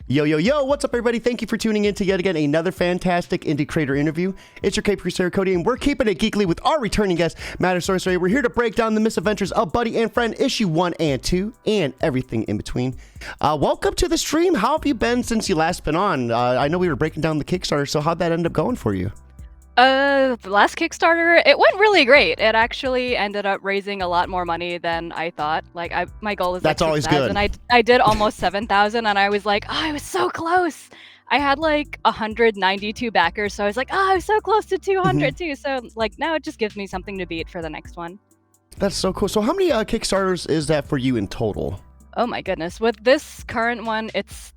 Yo, yo, yo, what's up, everybody? Thank you for tuning in to yet again another fantastic indie creator interview. It's your Cape Crusader Cody, and we're keeping it geekly with our returning guest, Sorcier. We're here to break down the Misadventures of Buddy and Friend, issue 1 and 2, and everything in between. Welcome to the stream. How have you been since you last been on? I know we were breaking down the Kickstarter, so how'd that end up going for you? The last Kickstarter, it went really great. It actually ended up raising a lot more money than I thought. Like, my goal is That's like always good. and I did almost 7,000, and I was like, oh, I was so close. I had like 192 backers, so I was like, oh, I was so close to 200 too. So like now it just gives me something to beat for the next one. That's so cool. So how many Kickstarters is that for you in total? Oh my goodness. With this current one,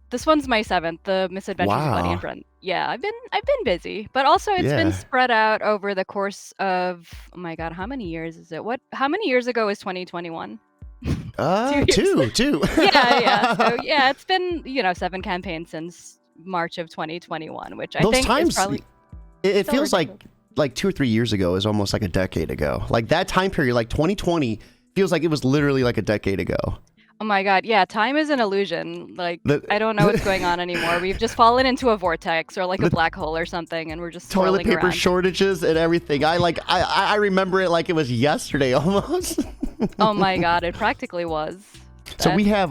this one's my 7th, the Misadventures of Buddy and Friend. Yeah, I've been busy, but also it's been spread out over the course of, oh my god, how many years is it? How many years ago was 2021? Two. yeah. So yeah, it's been, 7 campaigns since March of 2021, which I think is probably it feels like 2 or 3 years ago is almost like a decade ago. Like that time period, like 2020 feels like it was literally like a decade ago. Oh my god, yeah, time is an illusion. Like, I don't know what's going on anymore. We've just fallen into a vortex or like a black hole or something, and we're just toilet paper around. Shortages and everything. I remember it like it was yesterday almost. Oh my god, it practically was. So we have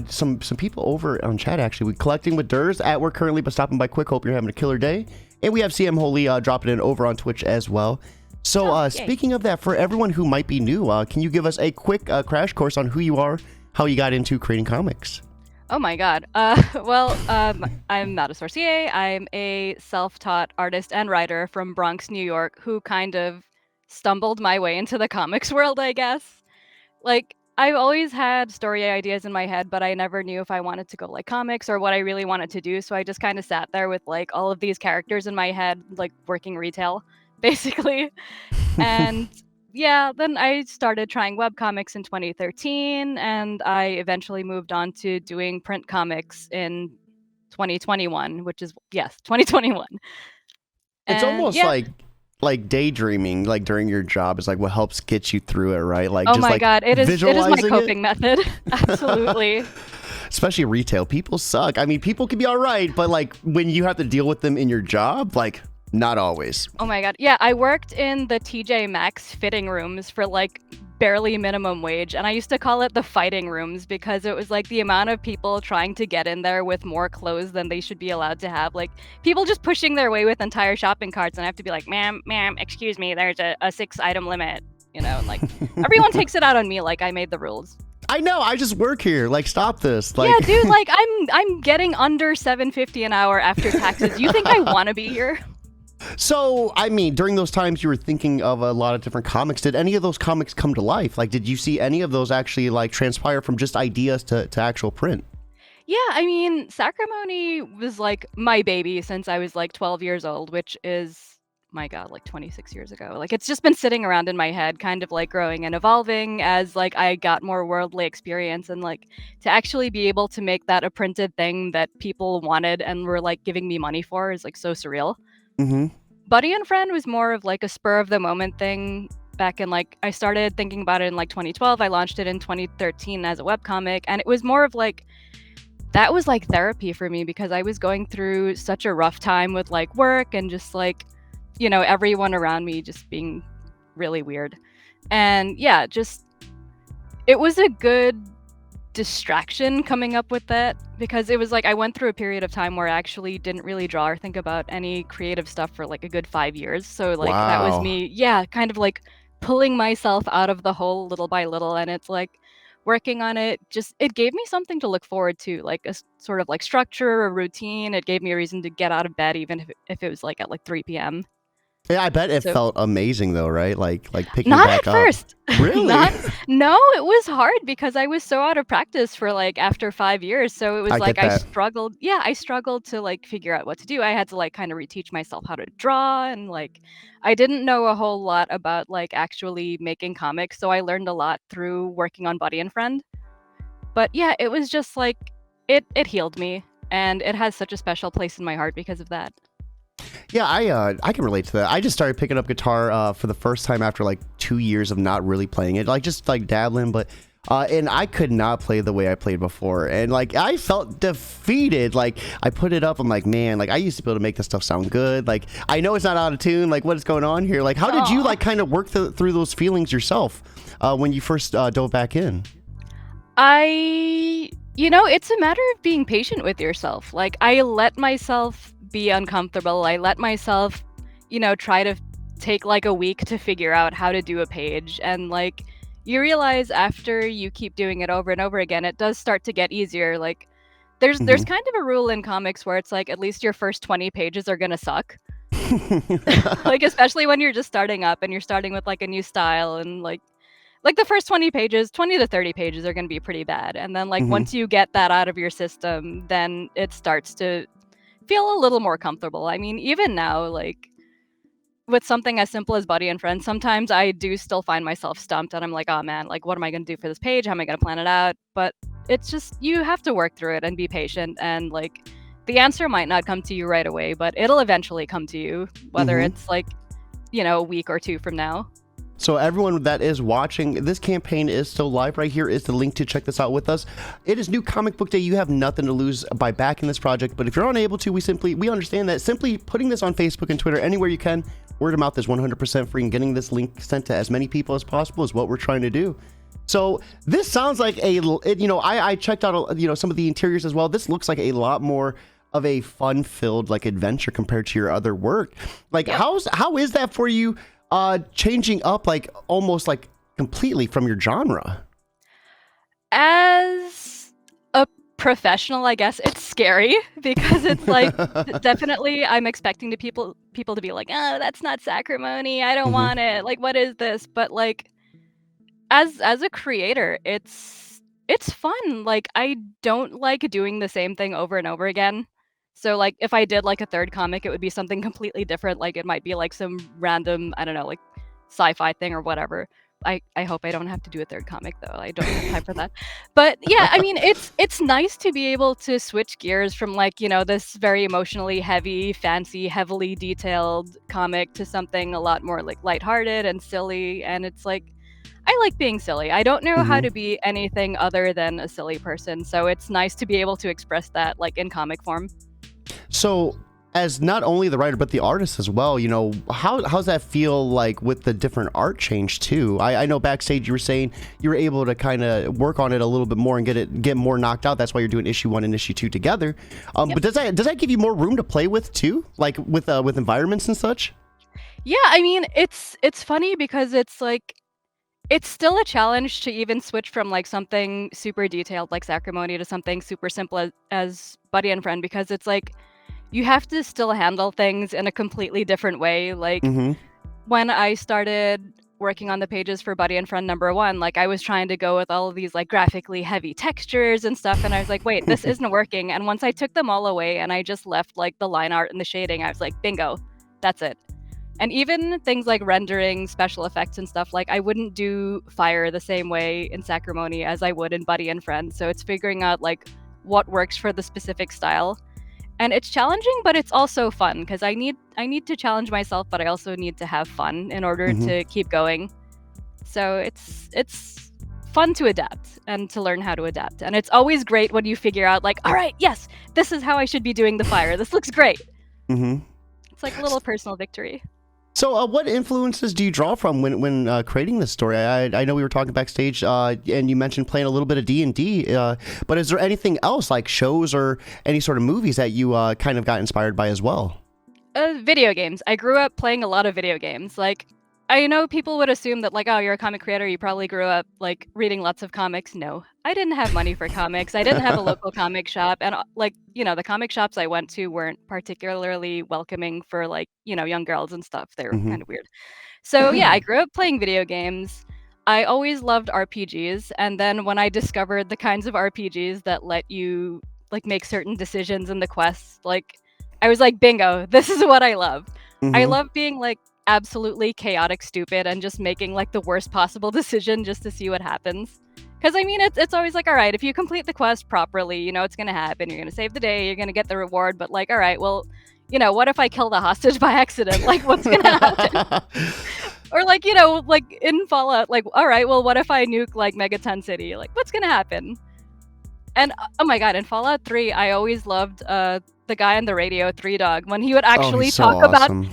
some people over on chat actually. We're collecting with Durs at work currently, but stopping by quick. Hope you're having a killer day. And we have CM Holy dropping in over on Twitch as well. So speaking of that, for everyone who might be new, can you give us a quick crash course on who you are, how you got into creating comics? Oh my god. I'm not a Sorcier. I'm a self-taught artist and writer from Bronx, New York, who kind of stumbled my way into the comics world, I guess. Like, I've always had story ideas in my head, but I never knew if I wanted to go like comics or what I really wanted to do. So I just kind of sat there with like all of these characters in my head, like working retail, basically. And yeah, then I started trying webcomics in 2013, and I eventually moved on to doing print comics in 2021, which is, 2021. It's almost like daydreaming, like during your job is like what helps get you through it, right? Like, oh my god, it is my coping method. Absolutely. Especially retail, people suck. I mean, people can be all right, but like when you have to deal with them in your job, like not always. Oh my god. Yeah, I worked in the TJ Maxx fitting rooms for like barely minimum wage, and I used to call it the fighting rooms because it was like the amount of people trying to get in there with more clothes than they should be allowed to have. Like people just pushing their way with entire shopping carts, and I have to be like, ma'am, excuse me, there's a 6-item limit, and like everyone takes it out on me like I made the rules. I know, I just work here. Like, stop this. Like, yeah, dude, like I'm getting under $7.50 an hour after taxes. You think I want to be here? So, I mean, during those times you were thinking of a lot of different comics. Did any of those comics come to life? Like, did you see any of those actually like transpire from just ideas to actual print? Yeah, I mean, Sacrimony was like my baby since I was like 12 years old, which is, my god, like 26 years ago. Like, it's just been sitting around in my head, kind of like growing and evolving as like I got more worldly experience, and like to actually be able to make that a printed thing that people wanted and were like giving me money for is like so surreal. Mm-hmm. Buddy and Friend was more of like a spur of the moment thing back in like, I started thinking about it in like 2012. I launched it in 2013 as a webcomic, and it was more of like, that was like therapy for me because I was going through such a rough time with like work and just like, everyone around me just being really weird. And yeah, just, it was a good distraction coming up with that because it was like I went through a period of time where I actually didn't really draw or think about any creative stuff for like a good 5 years. So like that was me, kind of like pulling myself out of the hole little by little, and it's like working on it, just it gave me something to look forward to, like a sort of like structure, a routine. It gave me a reason to get out of bed even if it was like at like 3 p.m. Yeah, I bet it felt amazing though, right? Like picking not back at first. Up. Really? No, it was hard because I was so out of practice for like after 5 years. So it was like I struggled. Yeah, I struggled to like figure out what to do. I had to like kind of reteach myself how to draw, and like I didn't know a whole lot about like actually making comics. So I learned a lot through working on Buddy and Friend. But yeah, it was just like it healed me, and it has such a special place in my heart because of that. Yeah, I can relate to that. I just started picking up guitar for the first time after like 2 years of not really playing it, like just like dabbling. But and I could not play the way I played before, and like I felt defeated. Like I put it up, I'm like, man, like I used to be able to make this stuff sound good. Like I know it's not out of tune. Like what is going on here? Like how did you like kind of work through those feelings yourself when you first dove back in? It's a matter of being patient with yourself. Like I let myself be uncomfortable. I let myself, try to take like a week to figure out how to do a page, and like you realize after you keep doing it over and over again, it does start to get easier. Like there's kind of a rule in comics where it's like at least your first 20 pages are gonna suck. Like especially when you're just starting up and you're starting with like a new style, and like the first 20 pages, 20 to 30 pages are going to be pretty bad. And then like once you get that out of your system, then it starts to feel a little more comfortable. I mean, even now, like with something as simple as Buddy and Friends, sometimes I do still find myself stumped and I'm like, oh man, like what am I going to do for this page? How am I going to plan it out? But it's just, you have to work through it and be patient, and like the answer might not come to you right away, but it'll eventually come to you, whether it's like, a week or two from now. So everyone that is watching, this campaign is still live. Right here is the link to check this out with us. It is New Comic Book Day. You have nothing to lose by backing this project, but if you're unable to, we understand that simply putting this on Facebook and Twitter, anywhere you can, word of mouth is 100% free, and getting this link sent to as many people as possible is what we're trying to do. So this sounds like I checked out some of the interiors as well. This looks like a lot more of a fun-filled like adventure compared to your other work. Like how is that for you? Changing up like almost like completely from your genre. As a professional, I guess it's scary because it's like definitely I'm expecting people to be like, oh, that's not sacrimony, I don't want it, like what is this? But like as a creator, it's fun. Like I don't like doing the same thing over and over again. So like if I did like a third comic, it would be something completely different. Like it might be like some random, I don't know, like sci-fi thing or whatever. I hope I don't have to do a third comic though. I don't have time for that. But yeah, I mean it's nice to be able to switch gears from like, this very emotionally heavy, fancy, heavily detailed comic to something a lot more like lighthearted and silly. And it's like I like being silly. I don't know how to be anything other than a silly person. So it's nice to be able to express that like in comic form. So as not only the writer but the artist as well, how's that feel like with the different art change too? I know backstage you were saying you were able to kind of work on it a little bit more and get more knocked out. That's why you're doing issue 1 and issue 2 together. But does that give you more room to play with too, like with environments and such? Yeah, I mean it's funny because it's like it's still a challenge to even switch from like something super detailed like Sacrimony to something super simple as Buddy and Friend, because it's like you have to still handle things in a completely different way. Like when I started working on the pages for Buddy and Friend #1, like I was trying to go with all of these like graphically heavy textures and stuff, and I was like, wait, this isn't working. And once I took them all away and I just left like the line art and the shading, I was like, bingo, that's it. And even things like rendering, special effects and stuff, like I wouldn't do fire the same way in Sacrimony as I would in Buddy and Friend. So it's figuring out like what works for the specific style. And it's challenging, but it's also fun because I need to challenge myself, but I also need to have fun in order to keep going. So it's fun to adapt and to learn how to adapt. And it's always great when you figure out like, all right, yes, this is how I should be doing the fire. This looks great. It's like a little personal victory. So what influences do you draw from when creating this story? I know we were talking backstage and you mentioned playing a little bit of D&D, but is there anything else like shows or any sort of movies that you kind of got inspired by as well? Video games. I grew up playing a lot of video games. Like I know people would assume that like, oh, you're a comic creator, you probably grew up like reading lots of comics. No, I didn't have money for comics. I didn't have a local comic shop. And like, the comic shops I went to weren't particularly welcoming for like, young girls and stuff. They were kind of weird. So yeah, I grew up playing video games. I always loved RPGs. And then when I discovered the kinds of RPGs that let you like make certain decisions in the quests, like I was like, bingo, this is what I love. I love being like absolutely chaotic stupid and just making like the worst possible decision just to see what happens. Because I mean it's always like, all right, if you complete the quest properly, it's gonna happen, you're gonna save the day, you're gonna get the reward, but like, all right, well, what if I kill the hostage by accident? Like what's gonna happen? Or like, like in Fallout, like, all right, well, what if I nuke like Megaton City? Like, what's gonna happen? And oh my god, in Fallout 3, I always loved the guy on the radio, Three Dog, when he would Oh, he's actually so talk about awesome.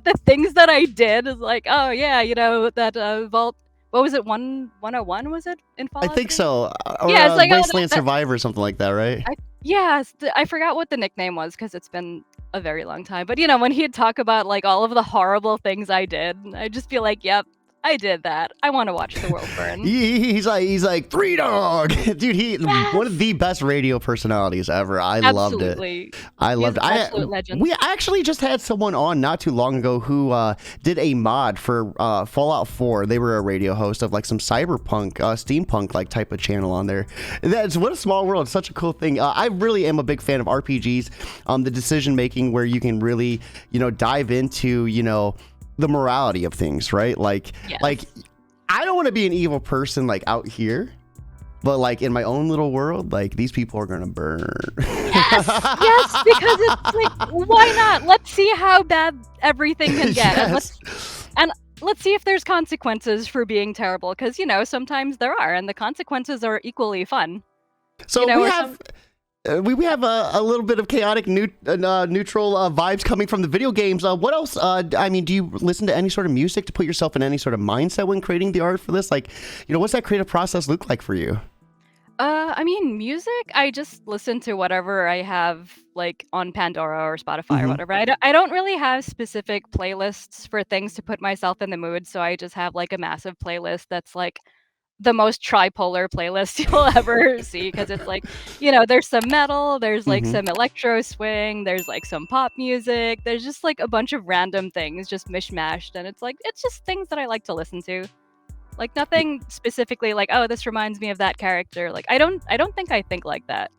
the things that I did. It's like, oh yeah, that vault. What was it? 101 was it in I Fallout think 3? so. Or Yeah, it's like, oh, Wasteland Survivor or something like that, right? I forgot what the nickname was because it's been a very long time. But when he'd talk about like all of the horrible things I did, I'd just be like, "Yep, I did that. I want to watch the world burn." He's like Three Dog, dude. One of Yes, the best radio personalities ever. I loved it. absolutely. I He's loved an it. absolute legend. We actually just had someone on not too long ago who did a mod for Fallout 4. They were a radio host of like some cyberpunk, steampunk like type of channel on there. That's what a small world. It's such a cool thing. I really am a big fan of RPGs. The decision making where you can really, dive into, the morality of things, right? Like Yes. I don't want to be an evil person like out here. But like in my own little world, like these people are gonna burn. Yes, because it's like, why not? Let's see how bad everything can get, and let's see if there's consequences for being terrible. Because sometimes there are, and the consequences are equally fun. So we or have we have a little bit of chaotic neutral vibes coming from the video games. What else? Do you listen to any sort of music to put yourself in any sort of mindset when creating the art for this? Like, what's that creative process look like for you? Music, I just listen to whatever I have, like, on Pandora or Spotify or Hmm. whatever. I don't really have specific playlists for things to put myself in the mood, so I just have, like, a massive playlist that's, like, the most tripolar playlist you'll ever see, because it's like, there's some metal, there's, like, Hmm. some electro swing, there's, like, some pop music, there's just, like, a bunch of random things just mishmashed, and it's, like, it's just things that I like to listen to. Like, nothing specifically like, "Oh, this reminds me of that character." Like, I don't think I think like that.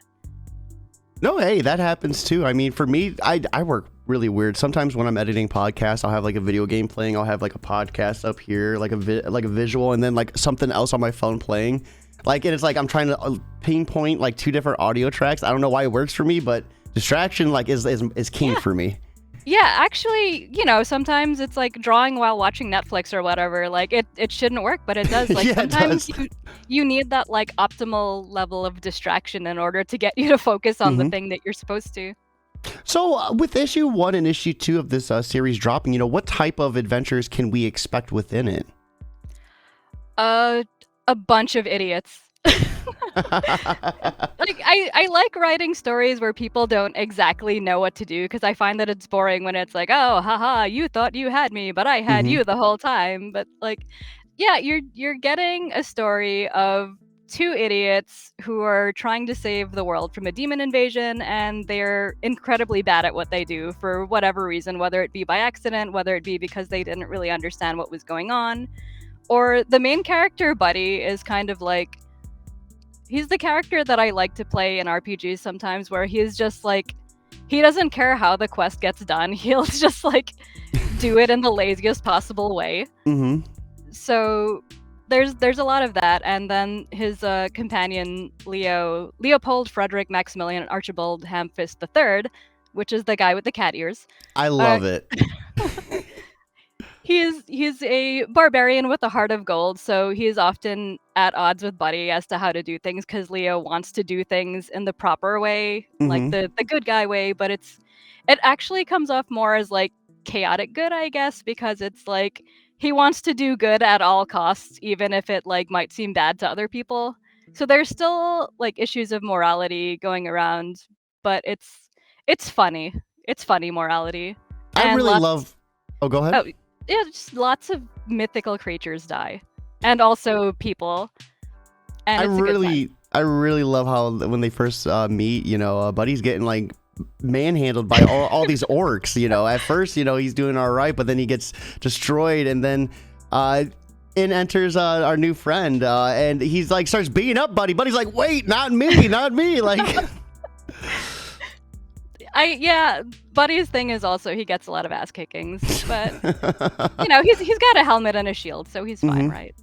No, hey, that happens too. I mean, for me, I work really weird. Sometimes when I'm editing podcasts, I'll have like a video game playing. I'll have like a podcast up here, like like a visual, and then like something else on my phone playing. Like, and it's like I'm trying to pinpoint like two different audio tracks. I don't know why it works for me, but distraction like is king Yeah. for me. Yeah, actually, sometimes it's like drawing while watching Netflix or whatever. Like, it shouldn't work, but it does. Like, Yeah, it sometimes does. you need that, like, optimal level of distraction in order to get you to focus on the Hmm. thing that you're supposed to. So, with issue 1 and issue 2 of this series dropping, what type of adventures can we expect within it? A bunch of idiots. Like, I like writing stories where people don't exactly know what to do, because I find that it's boring when it's like, oh, haha, you thought you had me, but I had Hmm. you the whole time. But like, yeah, you're getting a story of two idiots who are trying to save the world from a demon invasion, and they're incredibly bad at what they do for whatever reason, whether it be by accident, whether it be because they didn't really understand what was going on, or the main character, Buddy, is kind of like, he's the character that I like to play in RPGs sometimes, where he's just like, he doesn't care how the quest gets done. He'll just like do it in the laziest possible way. Hmm. So there's a lot of that, and then his companion Leopold Frederick Maximilian Archibald Hamfist III, which is the guy with the cat ears. I Uh, love it. he's a barbarian with a heart of gold, so he's often at odds with Buddy as to how to do things, because Leo wants to do things in the proper way, like Hmm. the good guy way, but it actually comes off more as like chaotic good, I guess, because it's like he wants to do good at all costs, even if it like might seem bad to other people. So there's still like issues of morality going around, but it's funny. It's funny morality. I And really lots love. Oh, go ahead. Oh, yeah, just lots of mythical creatures die, and also people, and I it's a good time. really, I really love how when they first meet, Buddy's getting like manhandled by all these orcs. At first, he's doing all right, but then he gets destroyed, and then in enters our new friend, and he's like starts beating up Buddy. Buddy's like, "Wait, not me, not me!" Like, Yeah, Buddy's thing is also he gets a lot of ass kickings, but he's got a helmet and a shield, so he's fine, Mhm. right?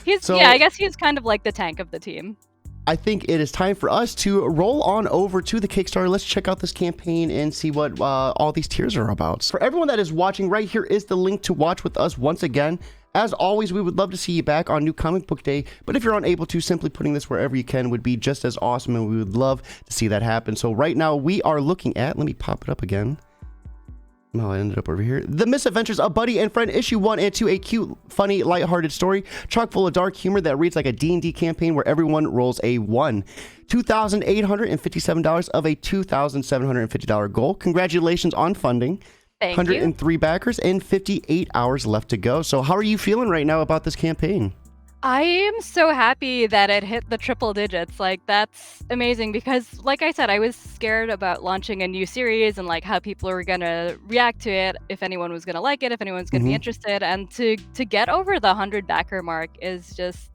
Yeah, So I guess he's kind of like the tank of the team. I think it is time for us to roll on over to the Kickstarter. Let's check out this campaign and see what all these tiers are about. For everyone that is watching, right here is the link to watch with us once again. As always, we would love to see you back on New Comic Book Day, but if you're unable to, simply putting this wherever you can would be just as awesome, and we would love to see that happen. So right now, we are looking at, let me pop it up again. Oh, I ended up over here. The Misadventures of Buddy and Friend, issue 1 and 2, a cute, funny, lighthearted story, chock full of dark humor that reads like a D&D campaign where everyone rolls a 1. $2,857 of a $2,750 goal. Congratulations on funding. Thank 103 you. backers and 58 hours left to go. So how are you feeling right now about this campaign? I am so happy that it hit the triple digits. Like, that's amazing because, like I said, I was scared about launching a new series and like how people were gonna react to it, if anyone was gonna like it, if anyone's gonna be interested. And to get over the 100 backer mark is just,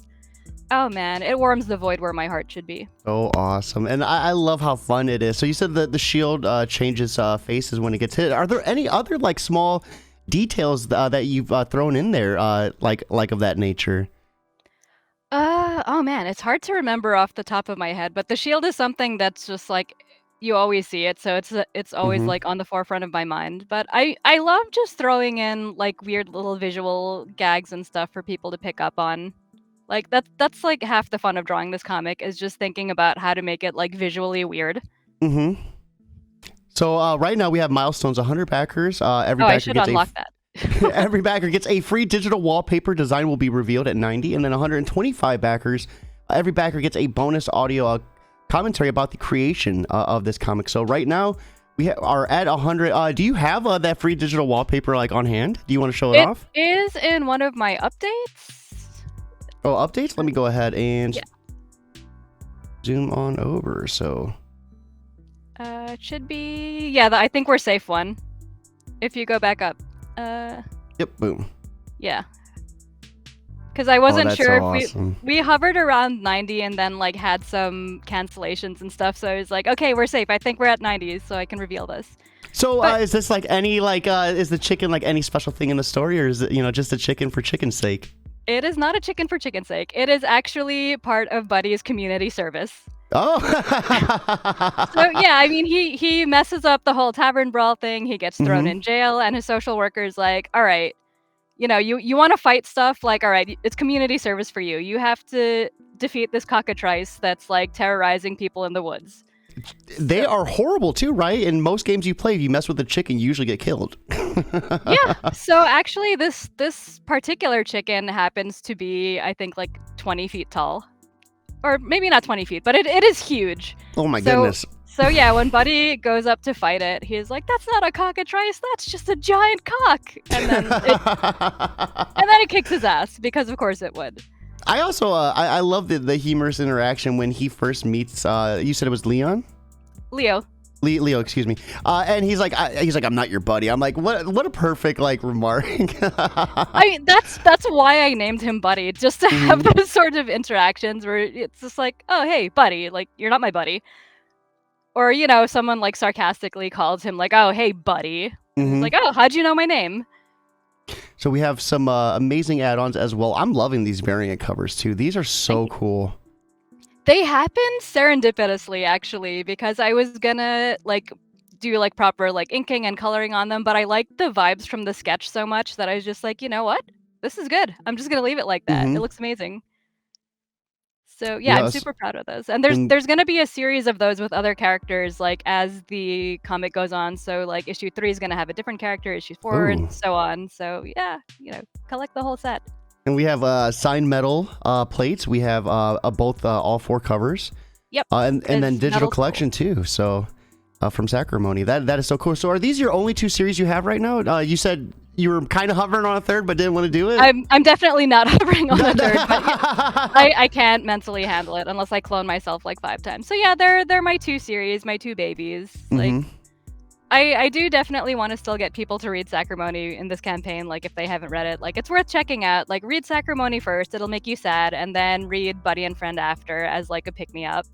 oh man, it warms the void where my heart should be. Oh, awesome. And I love how fun it is. So you said that the shield changes faces when it gets hit. Are there any other like small details that you've thrown in there like of that nature? Oh man, it's hard to remember off the top of my head, but the shield is something that's just like you always see it, so it's always like on the forefront of my mind. But I love just throwing in like weird little visual gags and stuff for people to pick up on. Like that's like half the fun of drawing this comic is just thinking about how to make it like visually weird. So right now we have milestones, 100 backers. Every Oh, backer I should gets unlock that. every backer gets a free digital wallpaper. Design will be revealed at 90, and then 125 backers. Every backer gets a bonus audio commentary about the creation of this comic. So right now we are at 100. Do you have that free digital wallpaper like on hand? Do you want to show it off? It is in one of my updates. Oh, updates? Let me go ahead and zoom on over. So it should be, yeah, I think we're safe one. If you go back up. Yep, boom. Yeah. Because I wasn't sure if awesome. we hovered around 90 and then like had some cancellations and stuff. So I was like, okay, we're safe. I think we're at 90, so I can reveal this. So is this like any like is the chicken like any special thing in the story, or is it just a chicken for chicken's sake? It is not a chicken for chicken's sake. It is actually part of Buddy's community service. Oh. So yeah, I mean he messes up the whole tavern brawl thing. He gets thrown in jail, and his social worker's like, all right, you want to fight stuff, like, all right, it's community service for you. You have to defeat this cockatrice that's like terrorizing people in the woods. They are horrible too, right? In most games you play, if you mess with a chicken, you usually get killed. Yeah. So actually this particular chicken happens to be, I think, like 20 feet tall. Or maybe not 20 feet, but it is huge. Oh my goodness. So yeah, when Buddy goes up to fight it, he's like, that's not a cockatrice, that's just a giant cock. And then it kicks his ass, because of course it would. I also I love the humorous interaction when he first meets you said it was Leon? Leo, excuse me. And he's like I'm not your buddy. I'm like, what a perfect like remark. I mean, that's why I named him Buddy, just to have those sort of interactions where it's just like, oh hey, buddy, like you're not my buddy. Or someone like sarcastically calls him like, oh hey, buddy. It's like, oh, how'd you know my name? So we have some amazing add-ons as well. I'm loving these variant covers too. These are so cool. They happened serendipitously, actually, because I was gonna like do like proper like inking and coloring on them, but I liked the vibes from the sketch so much that I was just like, you know what? This is good. I'm just gonna leave it like that. It looks amazing. So yeah, I'm super proud of those. And there's gonna be a series of those with other characters, like as the comic goes on. So like issue 3 is gonna have a different character, issue 4, and so on. So yeah, collect the whole set. And we have signed metal plates. We have both all 4 covers. Yep. And then digital collection too. So from Sacrimony. That is so cool. So are these your only 2 series you have right now? You said you were kind of hovering on a third, but didn't want to do it. I'm definitely not hovering on a third. But I can't mentally handle it unless I clone myself like 5 times. So yeah, they're my 2 series, my 2 babies. Like. I do definitely want to still get people to read Sacrimony in this campaign, like if they haven't read it. Like it's worth checking out. Like read Sacrimony first, it'll make you sad, and then read Buddy and Friend after as like a pick-me-up.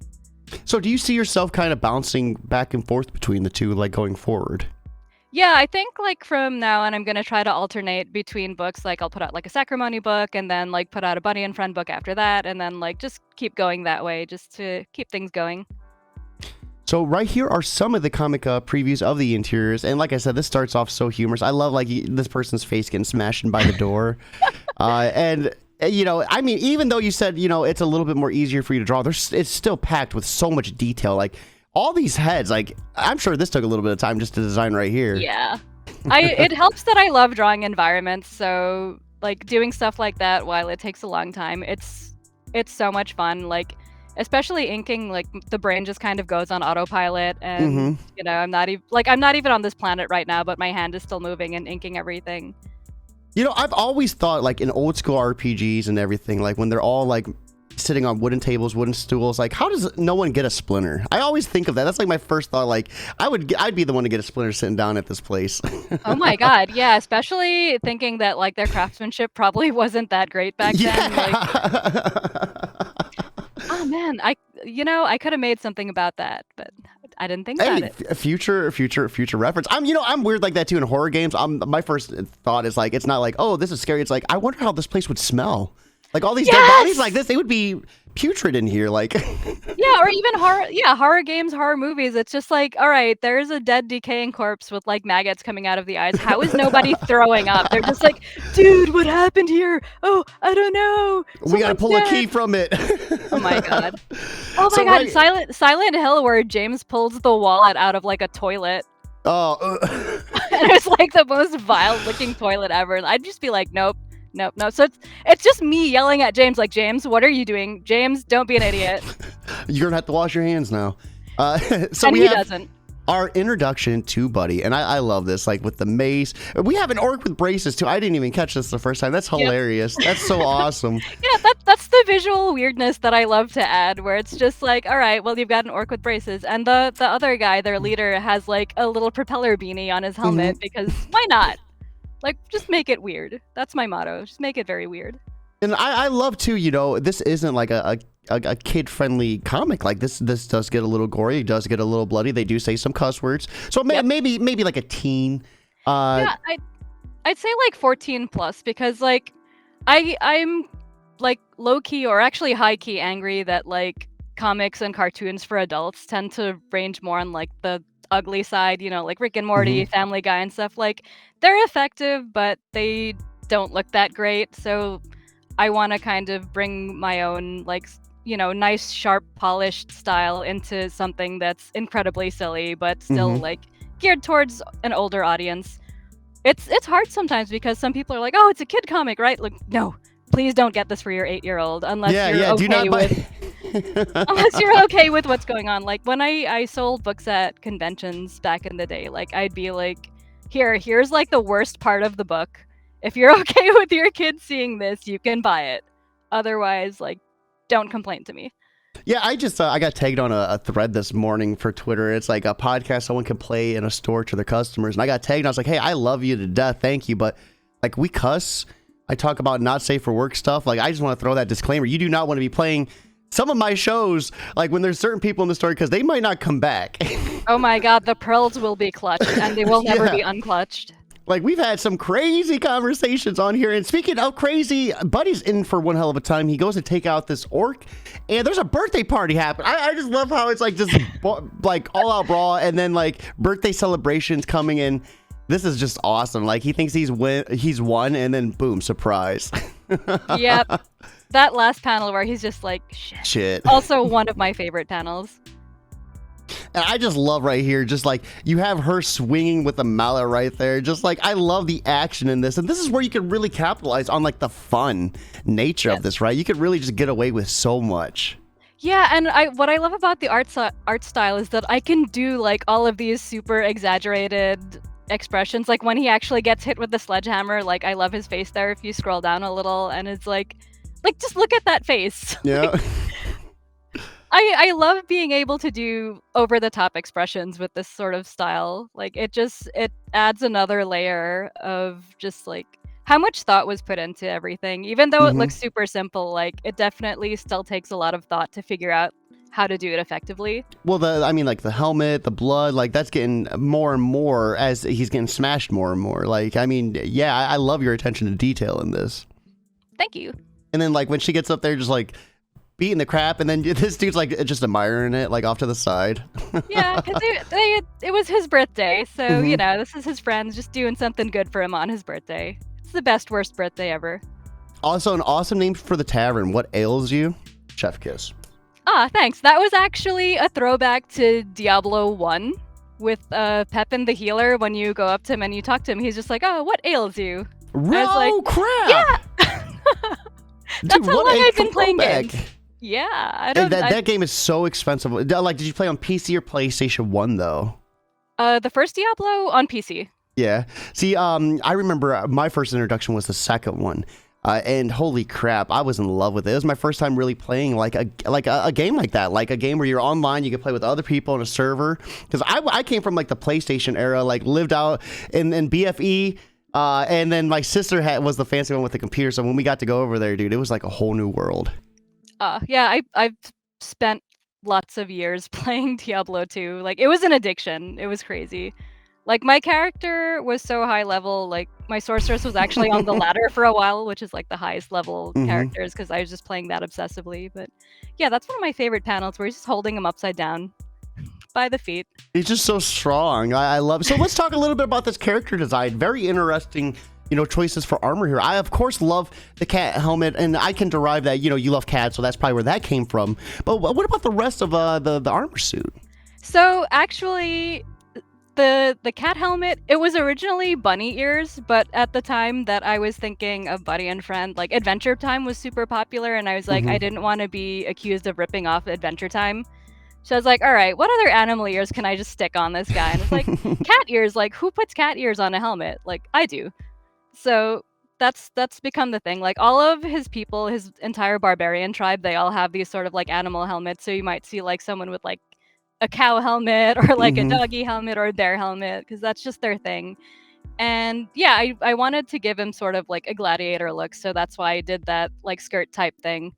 So do you see yourself kind of bouncing back and forth between the two, like going forward? Yeah, I think like from now on, I'm gonna try to alternate between books. Like I'll put out like a Sacrimony book, and then like put out a Bunny and Friend book after that, and then like just keep going that way, just to keep things going. So right here are some of the comic previews of the interiors, and like I said, this starts off so humorous. I love like this person's face getting smashed in by the door, and you know, I mean, even though you said it's a little bit more easier for you to draw, it's still packed with so much detail. Like all these heads, like I'm sure this took a little bit of time just to design right here. Yeah, it helps that I love drawing environments, so like doing stuff like that while it takes a long time, it's so much fun. Like especially inking, like the brain just kind of goes on autopilot, and I'm not even on this planet right now, but my hand is still moving and inking everything. I've always thought like in old school RPGs and everything, like when they're all like sitting on wooden tables, wooden stools, like how does no one get a splinter? I always think of that. That's like my first thought. Like I'd be the one to get a splinter sitting down at this place. Oh my God, yeah, especially thinking that like their craftsmanship probably wasn't that great back then. Like, oh man, I could have made something about that, but I didn't think about it. Future reference. I'm weird like that too in horror games. My first thought is like, it's not like, oh, this is scary. It's like, I wonder how this place would smell. Like all these dead bodies like this, they would be putrid in here. Like, yeah, or even horror games, horror movies. It's just like, all right, there's a dead decaying corpse with like maggots coming out of the eyes. How is nobody throwing up? They're just like, dude, what happened here? Oh, I don't know. We gotta pull a key from it. Oh my God. Oh my God. Right. Silent Hill, where James pulls the wallet out of like a toilet. Oh. And it's like the most vile looking toilet ever. I'd just be like, nope. So it's just me yelling at James, like, James, what are you doing? James, don't be an idiot. You're gonna have to wash your hands now. So and he doesn't. Our introduction to Buddy, and I love this, like with the mace. We have an orc with braces too. I didn't even catch this the first time. That's hilarious. Yep. That's so awesome. Yeah, that's the visual weirdness that I love to add, where it's just like, all right, well, you've got an orc with braces, and the other guy, their leader, has like a little propeller beanie on his helmet, because why not? Like, just make it weird. That's my motto. Just make it very weird. And I love too, this isn't like a kid-friendly comic. Like this does get a little gory. It does get a little bloody. They do say some cuss words. So maybe like a teen. Yeah, I'd say like 14 plus, because like I'm like low-key or actually high-key angry that like comics and cartoons for adults tend to range more on like the ugly side, like Rick and Morty, Family Guy and stuff. Like they're effective, but they don't look that great. So I want to kind of bring my own like nice, sharp, polished style into something that's incredibly silly, but still like geared towards an older audience. It's hard sometimes because some people are like, oh, it's a kid comic, right? Like, no, please don't get this for your 8-year-old unless you're okay with unless you're okay with what's going on. Like when I sold books at conventions back in the day, like I'd be like, here's like the worst part of the book. If you're okay with your kids seeing this, you can buy it. Otherwise, like, don't complain to me. Yeah, I just I got tagged on a thread this morning for Twitter. It's like a podcast someone can play in a store to their customers, and I got tagged. And I was like, hey, I love you to death, thank you, but like we cuss. I talk about not safe for work stuff. Like I just want to throw that disclaimer. You do not want to be playing some of my shows like when there's certain people in the story, because they might not come back. Oh my God, the pearls will be clutched and they will never be unclutched. Like we've had some crazy conversations on here, and speaking of crazy, Buddy's in for one hell of a time. He goes to take out this orc, and there's a birthday party happening. I just love how it's like just like all out brawl, and then like birthday celebrations coming in. This is just awesome. Like he thinks he's won, and then boom, surprise. Yep. That last panel where he's just like, shit. Also one of my favorite panels. And I just love right here, just like you have her swinging with the mallet right there. Just like I love the action in this. And this is where you can really capitalize on like the fun nature of this, right? You could really just get away with so much. Yeah, and what I love about the art style is that I can do like all of these super exaggerated expressions. Like when he actually gets hit with the sledgehammer, like I love his face there if you scroll down a little, and it's like just look at that face. Yeah. Like, I love being able to do over-the-top expressions with this sort of style. Like it adds another layer of just like how much thought was put into everything. Even though it looks super simple, like it definitely still takes a lot of thought to figure out how to do it effectively. Well, I mean, like the helmet, the blood, like that's getting more and more as he's getting smashed more and more. Like, I mean, yeah, I love your attention to detail in this. Thank you. And then like when she gets up there, just like beating the crap, and then this dude's like just admiring it, like off to the side. Yeah, because it was his birthday, so you know, this is his friends just doing something good for him on his birthday. It's the best, worst birthday ever. Also, an awesome name for the tavern. What ails you? Chef Kiss. Ah, thanks. That was actually a throwback to Diablo 1 with Pepin the healer. When you go up to him and you talk to him, he's just like, "Oh, what ails you?" Oh, crap! Yeah! That's Dude, how long I've been playing throwback. games. Yeah, I don't... That game is so expensive. Like, did you play on PC or PlayStation 1, though? The first Diablo on PC. Yeah. See, I remember my first introduction was the second one. And holy crap, I was in love with it. It was my first time really playing like a game like that, like a game where you're online, you can play with other people in a server. Because I came from like the PlayStation era, like lived out in BFE, and then my sister was the fancy one with the computer. So when we got to go over there, dude, it was like a whole new world. Yeah, I've spent lots of years playing Diablo 2. Like, it was an addiction. It was crazy. Like, my character was so high level, like, my sorceress was actually on the ladder for a while, which is, like, the highest level characters, because I was just playing that obsessively. But, yeah, that's one of my favorite panels, where he's just holding him upside down by the feet. He's just so strong. I love it. So let's talk a little bit about this character design. Very interesting, choices for armor here. I, of course, love the cat helmet, and I can derive that, you love cats, so that's probably where that came from. But what about the rest of the armor suit? So, actually... The cat helmet, it was originally bunny ears, but at the time that I was thinking of Buddy and Friend, like Adventure Time was super popular, and I was like, I didn't want to be accused of ripping off Adventure Time. So I was like, all right, what other animal ears can I just stick on this guy? And it's like, cat ears, like who puts cat ears on a helmet? Like, I do. So that's become the thing. Like, all of his people, his entire barbarian tribe, they all have these sort of like animal helmets. So you might see like someone with like a cow helmet or like a doggy helmet or a bear helmet, because that's just their thing. And yeah, I wanted to give him sort of like a gladiator look, so that's why I did that like skirt type thing.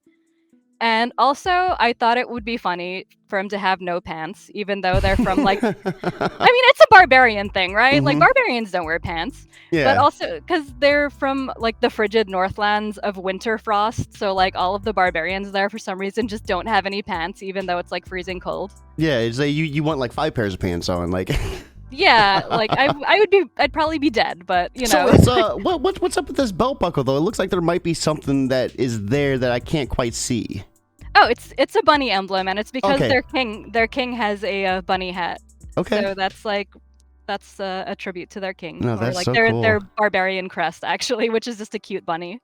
And also, I thought it would be funny for him to have no pants, even though they're from like, I mean, it's a barbarian thing, right? Like, barbarians don't wear pants. Yeah. But also, because they're from like the frigid northlands of winter frost, so like all of the barbarians there for some reason just don't have any pants, even though it's like freezing cold. Yeah, it's like you want like 5 pairs of pants on, like. Yeah, like I'd probably be dead, but So it's what's up with this belt buckle though? It looks like there might be something that is there that I can't quite see. Oh, it's a bunny emblem, and it's because their king has a bunny hat. Okay. So that's a tribute to their king. No, that's like so cool. Their barbarian crest actually, which is just a cute bunny.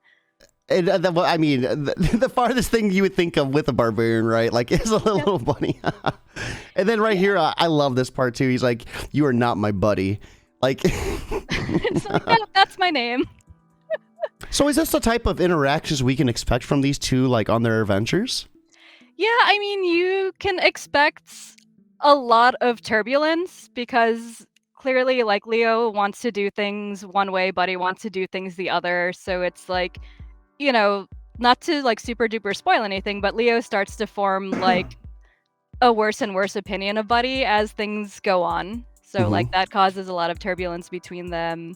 And I mean, the farthest thing you would think of with a barbarian, right? Like, is a little bunny. And then right here, I love this part too. He's like, "You are not my buddy." Like, it's like that's my name. So is this the type of interactions we can expect from these two, like on their adventures? Yeah, I mean, you can expect a lot of turbulence, because clearly, like, Leo wants to do things one way, Buddy wants to do things the other. So it's like, not to like super duper spoil anything, but Leo starts to form like a worse and worse opinion of Buddy as things go on. So like that causes a lot of turbulence between them.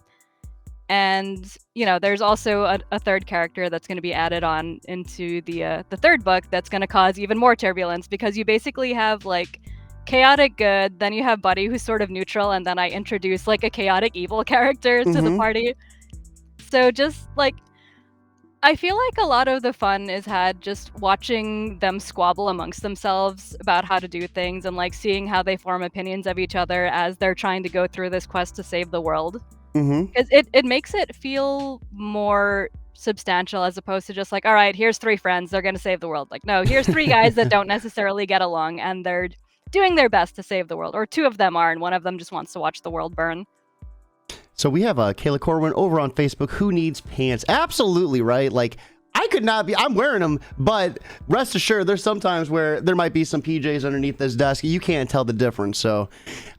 And there's also a third character that's going to be added on into the third book that's going to cause even more turbulence, because you basically have like chaotic good, then you have Buddy who's sort of neutral, and then I introduce like a chaotic evil character to the party. So just like, I feel like a lot of the fun is had just watching them squabble amongst themselves about how to do things, and like seeing how they form opinions of each other as they're trying to go through this quest to save the world. Because it makes it feel more substantial, as opposed to just like, all right, here's 3 friends, they're going to save the world. Like, no, here's 3 guys that don't necessarily get along, and they're doing their best to save the world. Or 2 of them are, and one of them just wants to watch the world burn. So we have Kayla Corwin over on Facebook. Who needs pants? Absolutely, right? Like, I could not be, I'm wearing them, but rest assured, there's sometimes where there might be some PJs underneath this desk. You can't tell the difference. So,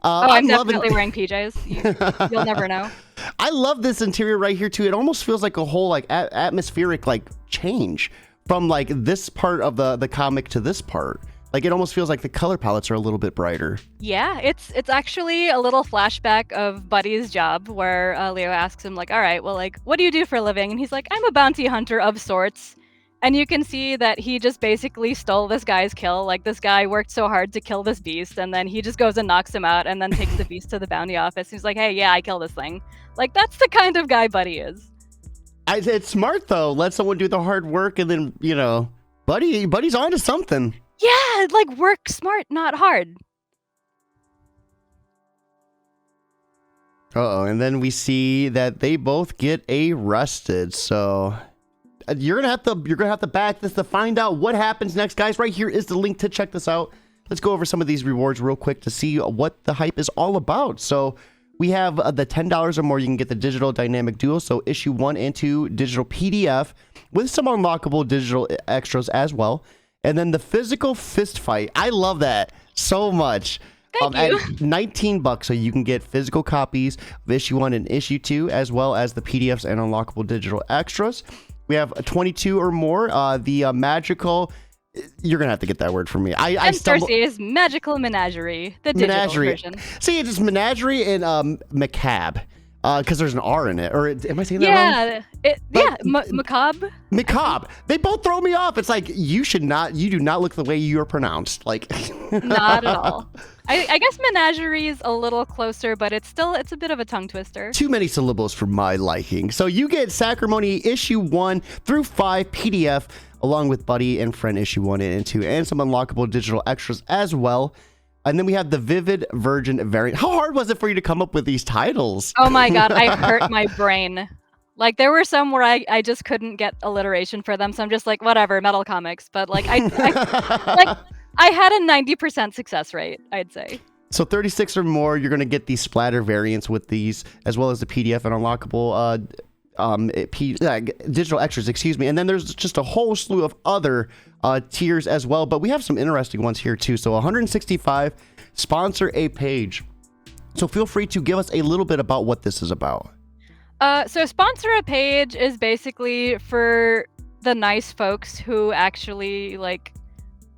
I'm definitely wearing PJs. You'll never know. I love this interior right here too. It almost feels like a whole like atmospheric like change from like this part of the comic to this part. Like, it almost feels like the color palettes are a little bit brighter. Yeah, it's actually a little flashback of Buddy's job where Leo asks him, like, all right, well, like, what do you do for a living? And he's like, I'm a bounty hunter of sorts. And you can see that he just basically stole this guy's kill. Like, this guy worked so hard to kill this beast, and then he just goes and knocks him out and then takes the beast to the bounty office. He's like, hey, yeah, I killed this thing. Like, that's the kind of guy Buddy is. It's smart, though. Let someone do the hard work, and then, you know, Buddy's onto something. Yeah, like, work smart, not hard. Uh-oh, and then we see that they both get arrested. So you're gonna have to back this to find out what happens next, guys. Right here is the link to check this out. Let's go over some of these rewards real quick to see what the hype is all about. So we have the $10 or more. You can get the digital dynamic duo, so issue 1 and 2 digital PDF with some unlockable digital extras as well. And then the physical fist fight. I love that so much. Thank you. At $19, so you can get physical copies of issue 1 and issue 2, as well as the PDFs and unlockable digital extras. We have 22 or more. The magical. You're gonna have to get that word for me. Sorcier's magical menagerie, the digital version. See, it's just menagerie and macabre. Because there's an R in it, or am I saying that wrong? Macabre. Macabre. They both throw me off. It's like you do not look the way you are pronounced. Like, not at all. I guess menagerie is a little closer, but it's a bit of a tongue twister. Too many syllables for my liking. So you get Sacrimony issue 1 through 5 PDF, along with Buddy and Friend issue 1 and 2, and some unlockable digital extras as well. And then we have the Vivid Virgin variant. How hard was it for you to come up with these titles? Oh my god, I hurt my brain. Like, there were some where I just couldn't get alliteration for them, so I'm just like, whatever, metal comics. But like, I had a 90% success rate, I'd say. So 36 or more, you're going to get these splatter variants with these, as well as the PDF and unlockable digital extras, excuse me. And then there's just a whole slew of other tiers as well, but we have some interesting ones here too. So 165, sponsor a page. So feel free to give us a little bit about what this is about. So sponsor a page is basically for the nice folks who actually like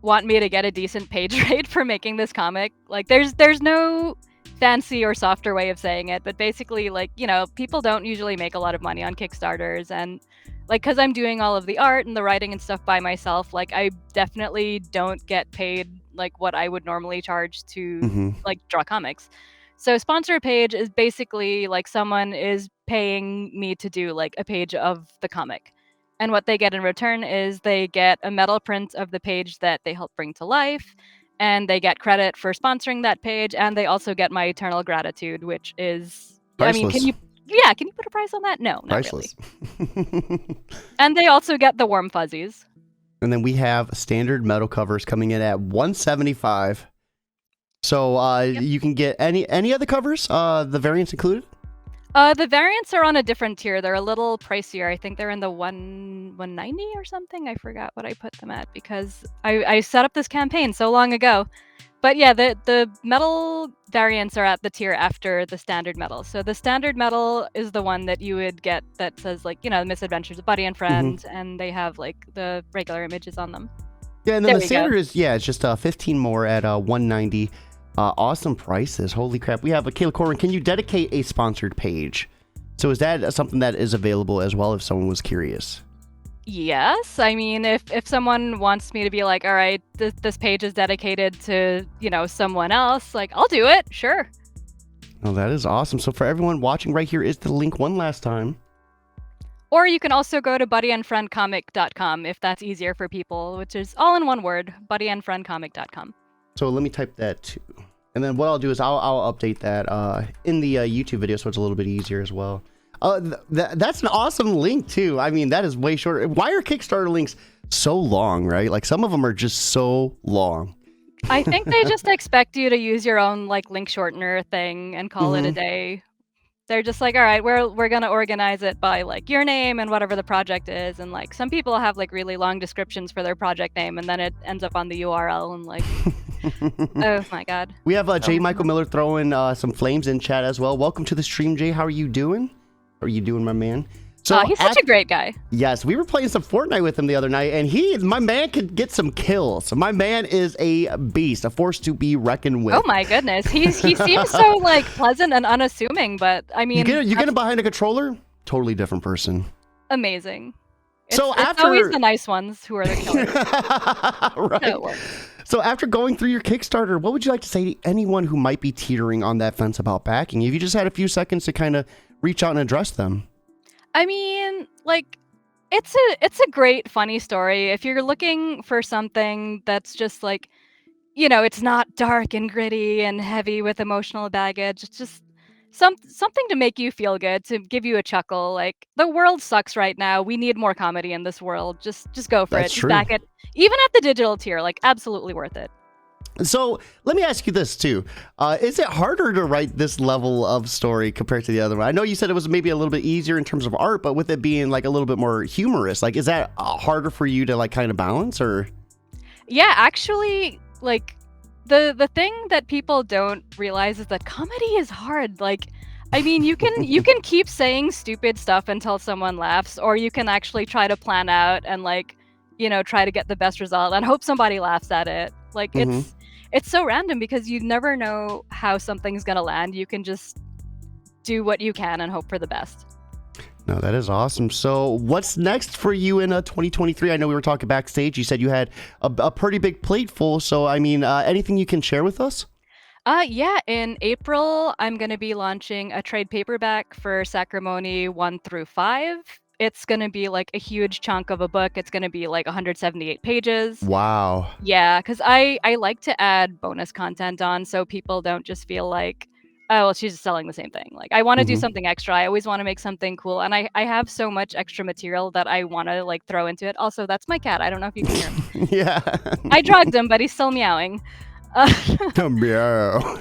want me to get a decent page rate for making this comic. Like, there's no fancy or softer way of saying it, but basically, like, you know, people don't usually make a lot of money on Kickstarters, and like, because I'm doing all of the art and the writing and stuff by myself, like, I definitely don't get paid like what I would normally charge to like draw comics. So sponsor a page is basically like someone is paying me to do like a page of the comic. And what they get in return is they get a metal print of the page that they help bring to life, and they get credit for sponsoring that page, and they also get my eternal gratitude, which is, priceless. I mean, can you put a price on that? No, not priceless. Really. And they also get the warm fuzzies. And then we have standard metal covers coming in at $175. So Yep. You can get any other covers, the variants included? The variants are on a different tier. They're a little pricier. I think they're in the 190 or something. I forgot what I put them at because I set up this campaign so long ago. But yeah, the metal variants are at the tier after the standard metal. So the standard metal is the one that you would get that says, like, you know, Misadventures of Buddy and Friend, and they have like the regular images on them. Yeah, and then the standard is, it's just 15 more at 190. Awesome prices. Holy crap. We have Kayla Corwin. Can you dedicate a sponsored page? So is that something that is available as well if someone was curious? Yes. I mean, if someone wants me to be like, all right, this page is dedicated to, you know, someone else, like, I'll do it. Sure. Oh, that is awesome. So for everyone watching, right here is the link one last time. Or you can also go to buddyandfriendcomic.com if that's easier for people, which is all in one word, buddyandfriendcomic.com. So let me type that too. And then what I'll do is I'll update that in the YouTube video so it's a little bit easier as well. That's an awesome link too. I mean, that is way shorter. Why are Kickstarter links so long, right? Like some of them are just so long. I think they just expect you to use your own like link shortener thing and call it a day. They're just like, all right, we're gonna organize it by like your name and whatever the project is, and like some people have like really long descriptions for their project name, and then it ends up on the URL and like, oh my god. We have J. Michael Miller throwing some flames in chat as well. Welcome to the stream, Jay. How are you doing? How are you doing, my man? So He's such a great guy. yes, we were playing some Fortnite with him the other night, and my man could get some kills. My man is a beast, a force to be reckoned with. Oh my goodness, he seems so like pleasant and unassuming, but I mean, you get him behind a controller, totally different person. Amazing. So it's always the nice ones who are the killers. Right. So after going through your Kickstarter, what would you like to say to anyone who might be teetering on that fence about backing? If you just had a few seconds to kind of reach out and address them. I mean, like, it's a great, funny story. If you're looking for something that's just like, it's not dark and gritty and heavy with emotional baggage. It's just something to make you feel good, to give you a chuckle. Like, the world sucks right now. We need more comedy in this world. Just go for it. That's Just true. back it. Even at the digital tier, like, absolutely worth it. So let me ask you this too. Is it harder to write this level of story compared to the other one? I know you said it was maybe a little bit easier in terms of art, but with it being like a little bit more humorous, like, is that harder for you to like kind of balance, or? Yeah, actually, like, the thing that people don't realize is that comedy is hard. Like, I mean, you can keep saying stupid stuff until someone laughs, or you can actually try to plan out and like, try to get the best result and hope somebody laughs at it. Like, it's so random because you never know how something's gonna land. You can just do what you can and hope for the best. No, that is awesome. So what's next for you in 2023? I know we were talking backstage. You said you had a pretty big plate full. So, I mean, anything you can share with us? Yeah, in April, I'm going to be launching a trade paperback for Sacrimony 1 through 5. It's going to be like a huge chunk of a book. It's going to be like 178 pages. Wow. Yeah, because I like to add bonus content on so people don't just feel like, oh, well, she's just selling the same thing. Like, I want to do something extra. I always want to make something cool. And I have so much extra material that I want to like throw into it. Also, that's my cat. I don't know if you can hear him. Yeah. I drugged him, but he's still meowing. Meow.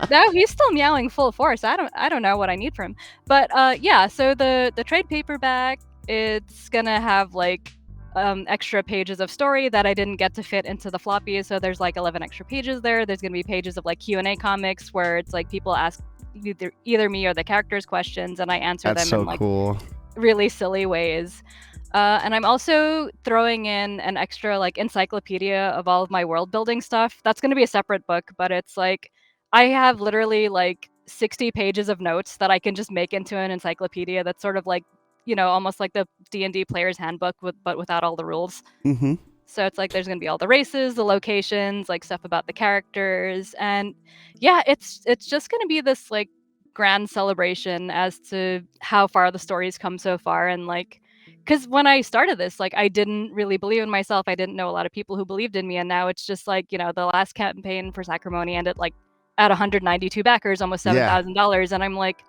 No, he's still meowing full force. I don't know what I need from him. But yeah, so the trade paperback, it's gonna have like extra pages of story that I didn't get to fit into the floppy. So there's like 11 extra pages there. There's gonna be pages of like Q&A comics where it's like people ask either me or the characters questions, and I answer That's them so in like cool. really silly ways. And I'm also throwing in an extra like encyclopedia of all of my world building stuff. That's going to be a separate book, but it's like I have literally like 60 pages of notes that I can just make into an encyclopedia. That's sort of like, almost like the D&D player's handbook, but without all the rules. Mm-hmm. So it's like there's going to be all the races, the locations, like stuff about the characters, and yeah, it's just going to be this like grand celebration as to how far the story's come so far. And like, because when I started this, like, I didn't really believe in myself. I didn't know a lot of people who believed in me, and now it's just like, the last campaign for Sacrimony ended like at 192 backers, almost $7,000, and I'm like,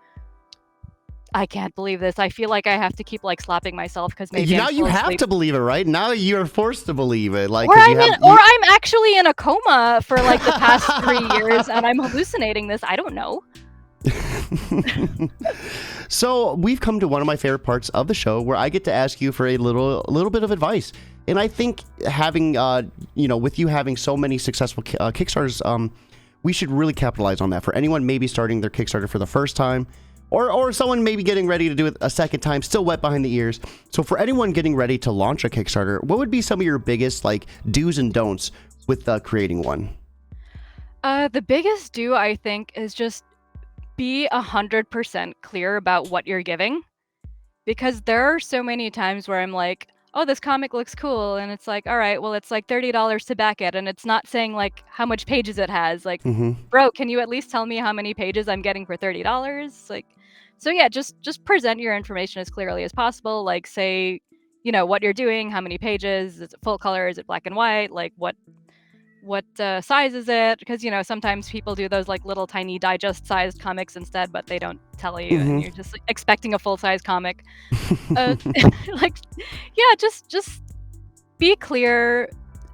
I can't believe this. I feel like I have to keep like slapping myself because maybe Now I'm you still have asleep. to believe it, right? Now you're forced to believe it, like, Or I'm actually in a coma for like the past 3 years, and I'm hallucinating this. I don't know. So we've come to one of my favorite parts of the show where I get to ask you for a little bit of advice. And I think having, with you having so many successful Kickstarters, we should really capitalize on that for anyone maybe starting their Kickstarter for the first time, or someone maybe getting ready to do it a second time, still wet behind the ears. So for anyone getting ready to launch a Kickstarter, what would be some of your biggest like do's and don'ts with creating one? The biggest do, I think, is just be 100% clear about what you're giving, because there are so many times where I'm like, oh, this comic looks cool, and it's like, all right, well, it's like $30 to back it, and it's not saying like how much pages it has. Like, bro, can you at least tell me how many pages I'm getting for $30? Like, so yeah, just present your information as clearly as possible. Like, say, what you're doing, how many pages, is it full color, is it black and white, like what size is it? Because sometimes people do those like little tiny digest sized comics instead, but they don't tell you, and you're just like, expecting a full size comic. Like, yeah, just be clear,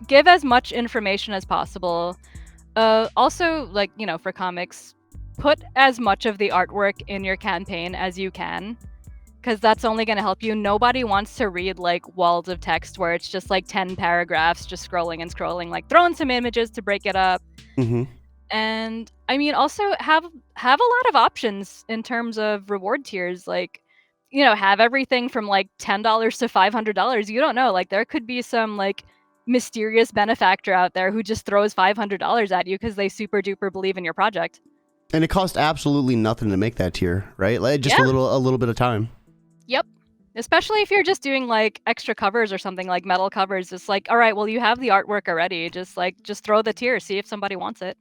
give as much information as possible. Also, like, for comics, put as much of the artwork in your campaign as you can, because that's only going to help you. Nobody wants to read like walls of text where it's just like 10 paragraphs just scrolling and scrolling. Like, throw in some images to break it up. And I mean, also have a lot of options in terms of reward tiers. Like, you know, have everything from like $10 to $500. You don't know. Like there could be some like mysterious benefactor out there who just throws $500 at you because they super duper believe in your project. And it costs absolutely nothing to make that tier, right? Like just Yeah. a little bit of time. Yep. Especially if you're just doing like extra covers or something, like metal covers. It's like, all right, well, you have the artwork already. Just throw the tier, see if somebody wants it.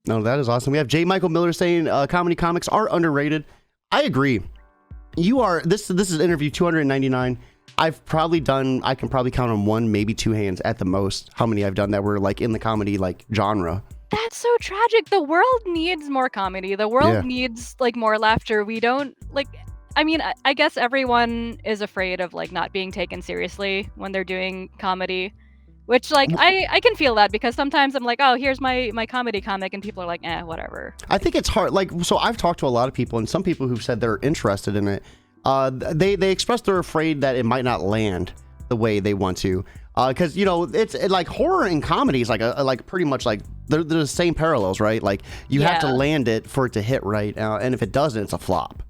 No, that is awesome. We have J. Michael Miller saying comedy comics are underrated. I agree. You are, this is interview 299. I can probably count on one, maybe two hands at the most, how many I've done that were like in the comedy like genre. That's so tragic. The world needs more comedy. The world needs like more laughter. We don't like, I mean, I guess everyone is afraid of like not being taken seriously when they're doing comedy, which like I can feel that because sometimes I'm like, oh, here's my comedy comic, and people are like, whatever. I think it's hard. Like, so I've talked to a lot of people, and some people who've said they're interested in it. They express they're afraid that it might not land the way they want to. Because you know it's like horror and comedy is like pretty much like they're the same parallels, right? Like you have to land it for it to hit right, and if it doesn't, it's a flop.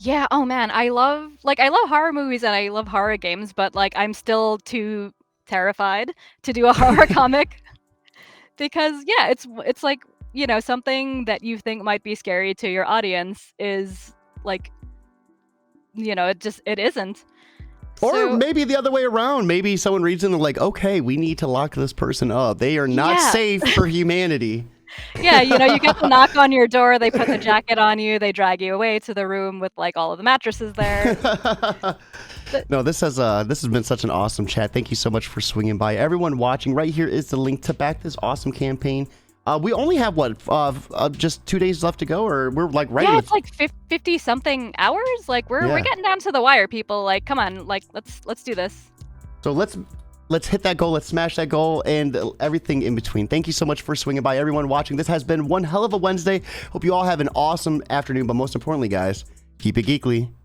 Yeah. Oh man, I love horror movies and I love horror games, but like I'm still too terrified to do a horror comic because it's like, you know, something that you think might be scary to your audience is like, you know, it isn't. Or maybe the other way around. Maybe someone reads it and they're like, okay, we need to lock this person up. They are not safe for humanity. Yeah, you know, you get the knock on your door, they put the jacket on you, they drag you away to the room with like all of the mattresses there. No, this has been such an awesome chat. Thank you so much for swinging by. Everyone watching, right here is the link to back this awesome campaign. We only have just 2 days left to go, or we're like right. Yeah, it's like 50 something hours. Like we're getting down to the wire, people. Like, come on, like let's do this. So let's hit that goal. Let's smash that goal and everything in between. Thank you so much for swinging by, everyone watching. This has been one hell of a Wednesday. Hope you all have an awesome afternoon, but most importantly, guys, keep it geekly.